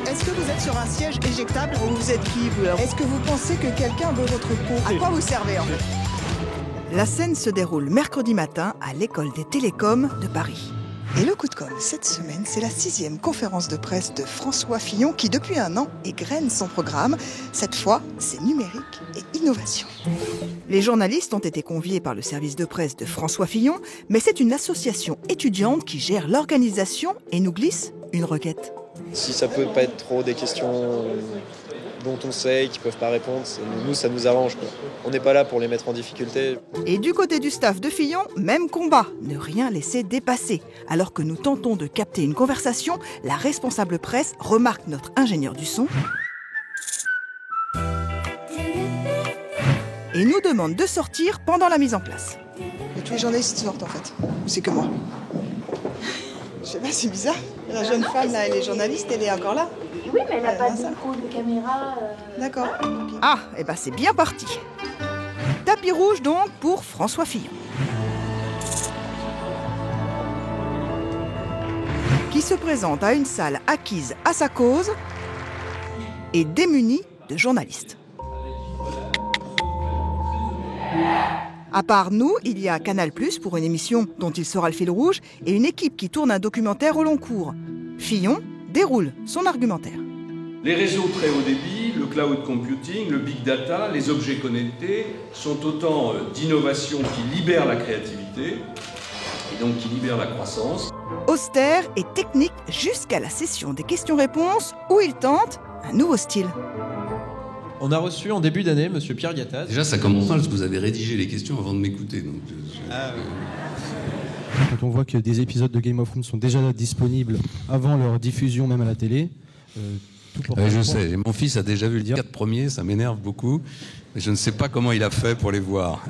Est-ce que vous êtes sur un siège éjectable ou vous êtes qui, vous? Est-ce que vous pensez que quelqu'un veut votre peau? À quoi vous servez, en fait? La scène se déroule mercredi matin à l'école des télécoms de Paris. Et le coup de com' cette semaine, c'est la 6e conférence de presse de François Fillon qui, depuis un an, égrène son programme. Cette fois, c'est numérique et innovation. Les journalistes ont été conviés par le service de presse de François Fillon, mais c'est une association étudiante qui gère l'organisation et nous glisse une requête. Si ça peut pas être trop des questions dont on sait, qui peuvent pas répondre, nous ça nous arrange, quoi. On n'est pas là pour les mettre en difficulté. Et du côté du staff de Fillon, même combat, ne rien laisser dépasser. Alors que nous tentons de capter une conversation, la responsable presse remarque notre ingénieur du son et nous demande de sortir pendant la mise en place. Et tous les journalistes sortent, en fait. Ou c'est que moi? Je sais pas, c'est bizarre. La jeune femme, là, elle est journaliste, elle est encore là? Oui, mais elle n'a pas de micro, de caméra. D'accord. Okay. Ah, et ben c'est bien parti. Tapis rouge donc pour François Fillon, qui se présente à une salle acquise à sa cause et démunie de journalistes. À part nous, il y a Canal+ pour une émission dont il sera le fil rouge et une équipe qui tourne un documentaire au long cours. Fillon déroule son argumentaire. Les réseaux très haut débit, le cloud computing, le big data, les objets connectés sont autant d'innovations qui libèrent la créativité et donc qui libèrent la croissance. Austère et technique jusqu'à la session des questions-réponses où il tente un nouveau style. On a reçu en début d'année Monsieur Pierre Gattaz. Déjà, ça commence mal parce que vous avez rédigé les questions avant de m'écouter. Donc Quand on voit que des épisodes de Game of Thrones sont déjà disponibles avant leur diffusion, même à la télé, je sais, mon fils a déjà vu les 4 premiers, ça m'énerve beaucoup, mais je ne sais pas comment il a fait pour les voir.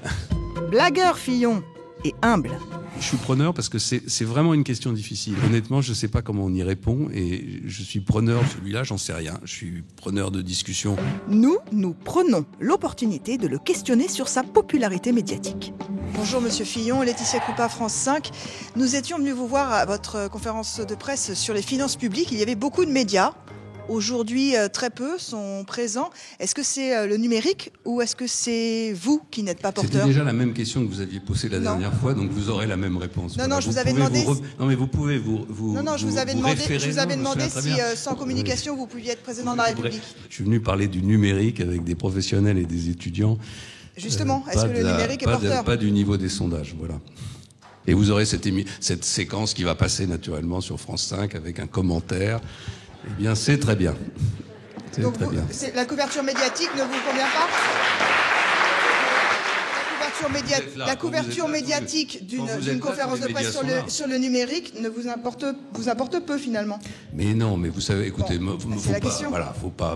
Blagueur Fillon et humble. Je suis preneur parce que c'est vraiment une question difficile. Honnêtement, je ne sais pas comment on y répond et je suis preneur, celui-là, j'en sais rien. Je suis preneur de discussion. Nous prenons l'opportunité de le questionner sur sa popularité médiatique. Bonjour Monsieur Fillon, Laetitia Krupa, France 5. Nous étions venus vous voir à votre conférence de presse sur les finances publiques. Il y avait beaucoup de médias. Aujourd'hui, très peu sont présents. Est-ce que c'est le numérique ou est-ce que c'est vous qui n'êtes pas porteur? C'était déjà la même question que vous aviez posée la dernière fois, donc vous aurez la même réponse. Non, non, je vous avais demandé... Non, mais vous pouvez vous Non, je vous avais demandé si, sans communication, vous pouviez être président de la République. Je suis venu parler du numérique avec des professionnels et des étudiants. Justement, est-ce que le numérique est porteur? Pas du niveau des sondages, voilà. Et vous aurez cette séquence qui va passer naturellement sur France 5 avec un commentaire. Eh bien, c'est très bien. Donc, la couverture médiatique ne vous convient pas? La couverture médiatique d'une conférence de presse sur le numérique ne vous importe peu, finalement. Mais non, mais vous savez, écoutez, faut pas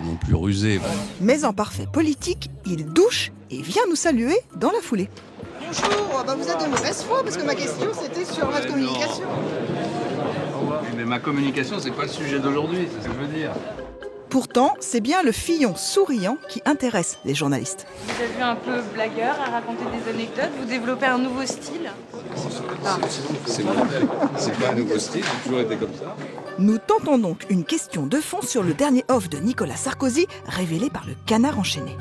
non plus ruser. Mais en parfait politique, il douche et vient nous saluer dans la foulée. Bonjour, vous êtes de mauvaise foi parce que ma question c'était sur votre communication. Mais ma communication, c'est pas le sujet d'aujourd'hui, c'est ce que je veux dire. Pourtant, c'est bien le Fillon souriant qui intéresse les journalistes. Vous êtes vu un peu blagueur à raconter des anecdotes, vous développez un nouveau style. C'est pas un nouveau style, j'ai toujours été comme ça. Nous tentons donc une question de fond sur le dernier off de Nicolas Sarkozy, révélé par le Canard enchaîné.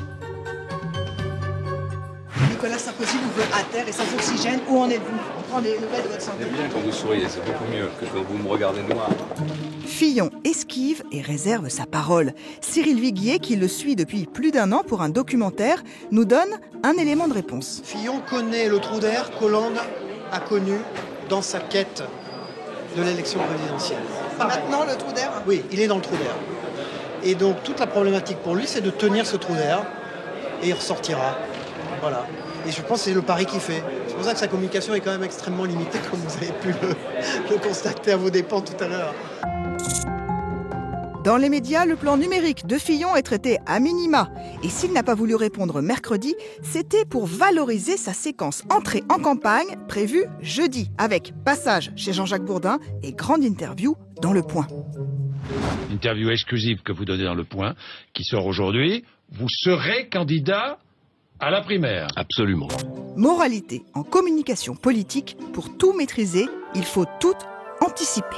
Nicolas Sarkozy vous veut à terre et sans oxygène. Où en êtes-vous? On prend des nouvelles de votre santé. C'est bien quand vous souriez, c'est beaucoup mieux que quand vous me regardez noir. Fillon esquive et réserve sa parole. Cyril Viguier, qui le suit depuis plus d'1 an pour un documentaire, nous donne un élément de réponse. Fillon connaît le trou d'air qu'Hollande a connu dans sa quête de l'élection présidentielle. Maintenant, le trou d'air? Oui, il est dans le trou d'air. Et donc, toute la problématique pour lui, c'est de tenir ce trou d'air et il ressortira. Voilà. Et je pense que c'est le pari qu'il fait. C'est pour ça que sa communication est quand même extrêmement limitée, comme vous avez pu le constater à vos dépens tout à l'heure. Dans les médias, le plan numérique de Fillon est traité à minima. Et s'il n'a pas voulu répondre mercredi, c'était pour valoriser sa séquence entrée en campagne prévue jeudi, avec passage chez Jean-Jacques Bourdin et grande interview dans Le Point. Interview exclusive que vous donnez dans Le Point, qui sort aujourd'hui. Vous serez candidat à la primaire. Absolument. Moralité en communication politique, pour tout maîtriser, il faut tout anticiper.